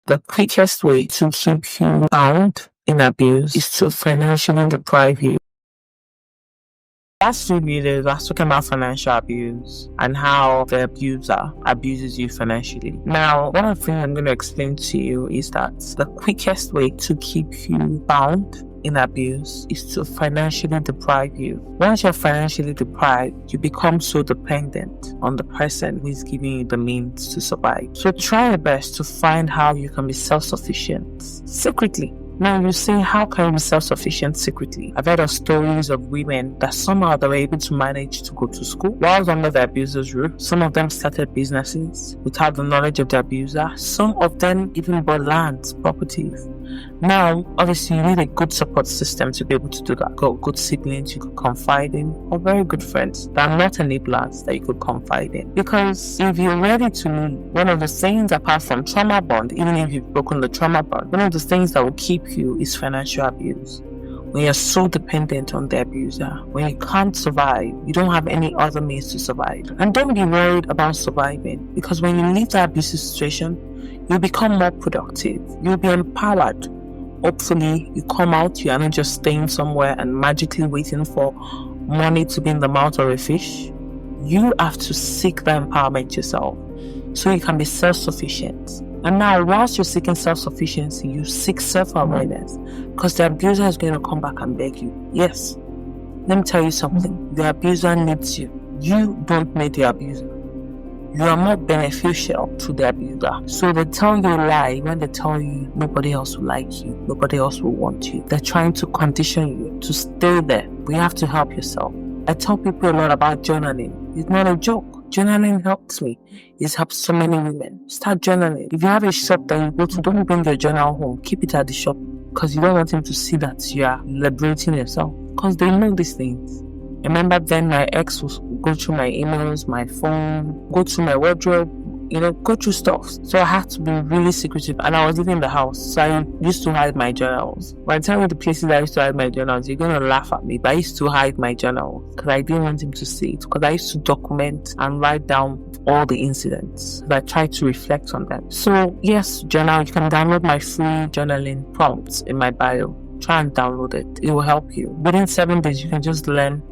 The quickest way to keep you bound in abuse is to financially deprive you. Last 2 videos, I was talking about financial abuse and how the abuser abuses you financially. Now, one of the things I'm going to explain to you is that the quickest way to keep you bound in abuse is to financially deprive you. Once you're financially deprived, you become so dependent on the person who is giving you the means to survive. So try your best to find how you can be self-sufficient secretly. Now you say, how can you be self-sufficient secretly? I've heard of stories of women that somehow they were able to manage to go to school while under the abuser's roof. Some of them started businesses without the knowledge of the abuser. Some of them even bought lands, properties. Now, obviously, you need a good support system to be able to do that. Got good siblings you could confide in, or very good friends that are not enablers that you could confide in. Because if you're ready to leave, one of the things apart from trauma bond, even if you've broken the trauma bond, one of the things that will keep you is financial abuse. When you're so dependent on the abuser, when you can't survive, you don't have any other means to survive. And don't be worried about surviving, because when you leave the abusive situation, you'll become more productive. You'll be empowered. Hopefully, you come out, you are not just staying somewhere and magically waiting for money to be in the mouth of a fish. You have to seek that empowerment yourself so you can be self-sufficient. And now, whilst you're seeking self-sufficiency, you seek self-awareness, because the abuser is going to come back and beg you. Yes, let me tell you something. The abuser needs you. You don't need the abuser. You are more beneficial to the abuser. So they tell you a lie when they tell you nobody else will like you, nobody else will want you. They're trying to condition you to stay there. But you have to help yourself. I tell people a lot about journaling. It's not a joke. Journaling helps me. It's helped so many women. Start journaling. If you have a shop that you go to, don't bring your journal home. Keep it at the shop, because you don't want him to see that you are liberating yourself, because they know these things. I remember then my ex would go through my emails, my phone, go through my wardrobe, go through stuff. So I had to be really secretive, and I was living in the house, so I used to hide my journals. When I tell you the places I used to hide my journals, you're going to laugh at me, but I used to hide my journal because I didn't want him to see it, because I used to document and write down all the incidents, and I tried to reflect on them. So yes, journal, you can download my free journaling prompts in my bio. Try and download it. It will help you. Within 7 days, you can just learn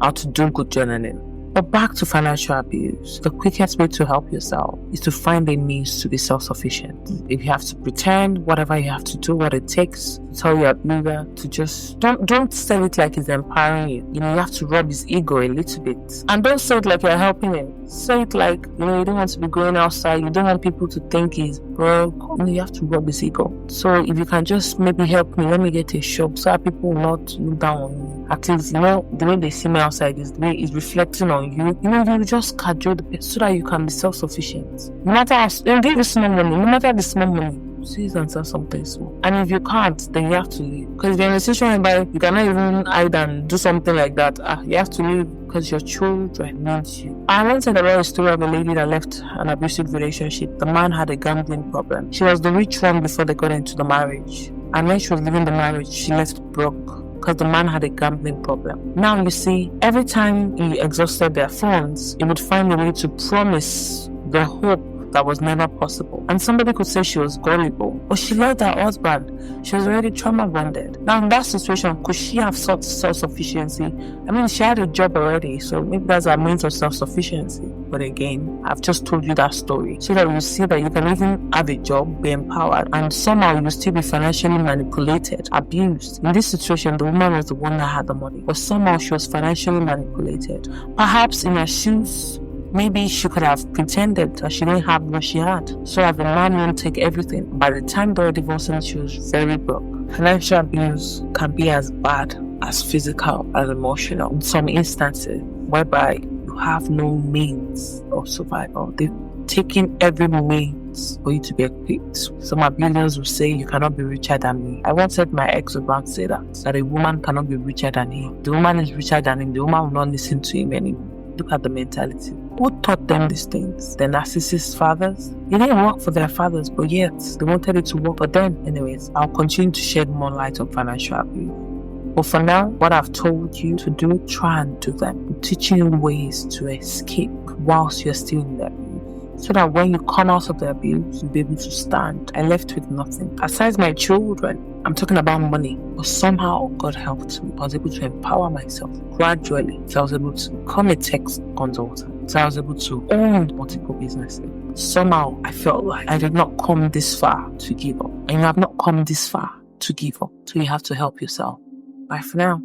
how to do good journaling. But back to financial abuse, the quickest way to help yourself is to find a means to be self-sufficient. If you have to pretend, whatever you have to do, what it takes to tell your abuser to just don't say it like it's empowering you. You have to rub his ego a little bit. And don't say it like you're helping him. Say it like, you don't want to be going outside, you don't want people to think he's broke. You have to rub his ego. So if you can just maybe help me, let me get a shop so that people will not look down on me. At least, the way they see me outside is the way it's reflecting on you. You just cajole the person so that you can be self-sufficient. No matter give you small money, no matter the small money, seize and sell something small. And if you can't, then you have to leave. Because if you're in a situation where you cannot even hide and do something like that, you have to leave because your children need you. I once heard about a story of a lady that left an abusive relationship. The man had a gambling problem. She was the rich one before they got into the marriage. And when she was leaving the marriage, she left broke, because the man had a gambling problem. Now you see, every time he exhausted their funds, he would find a way to promise the hope that was never possible. And somebody could say she was gullible, but she loved her husband. She was already trauma bonded. Now in that situation, could she have sought self-sufficiency? I mean, she had a job already, so maybe that's her means of self-sufficiency. But again, I've just told you that story so that you see that you can even have a job, be empowered, and somehow you will still be financially manipulated, abused. In this situation, the woman was the one that had the money, but somehow she was financially manipulated. Perhaps in her shoes, maybe she could have pretended that she didn't have what she had, so that the man won't take everything. By the time they were divorcing, she was very broke. Financial abuse can be as bad as physical, as emotional. In some instances, whereby you have no means of survival. They've taken every means for you to be equipped. Some abusers will say, you cannot be richer than me. I once heard my ex-husband say that a woman cannot be richer than him. The woman is richer than him. The woman will not listen to him anymore. Look at the mentality. Who taught them these things? The narcissist fathers? It didn't work for their fathers, but yet they wanted it to work for them. Anyways, I'll continue to shed more light on financial abuse. But for now, what I've told you to do, try and do them. I'm teaching you ways to escape whilst you're still in the abuse. so that when you come out of the abuse, you'll be able to stand. I left with nothing. Aside my children, I'm talking about money, but somehow God helped me. I was able to empower myself gradually. So I was able to become a tech consultant. So I was able to own multiple businesses. Somehow I felt like I did not come this far to give up. And you have not come this far to give up. So you have to help yourself. Bye for now.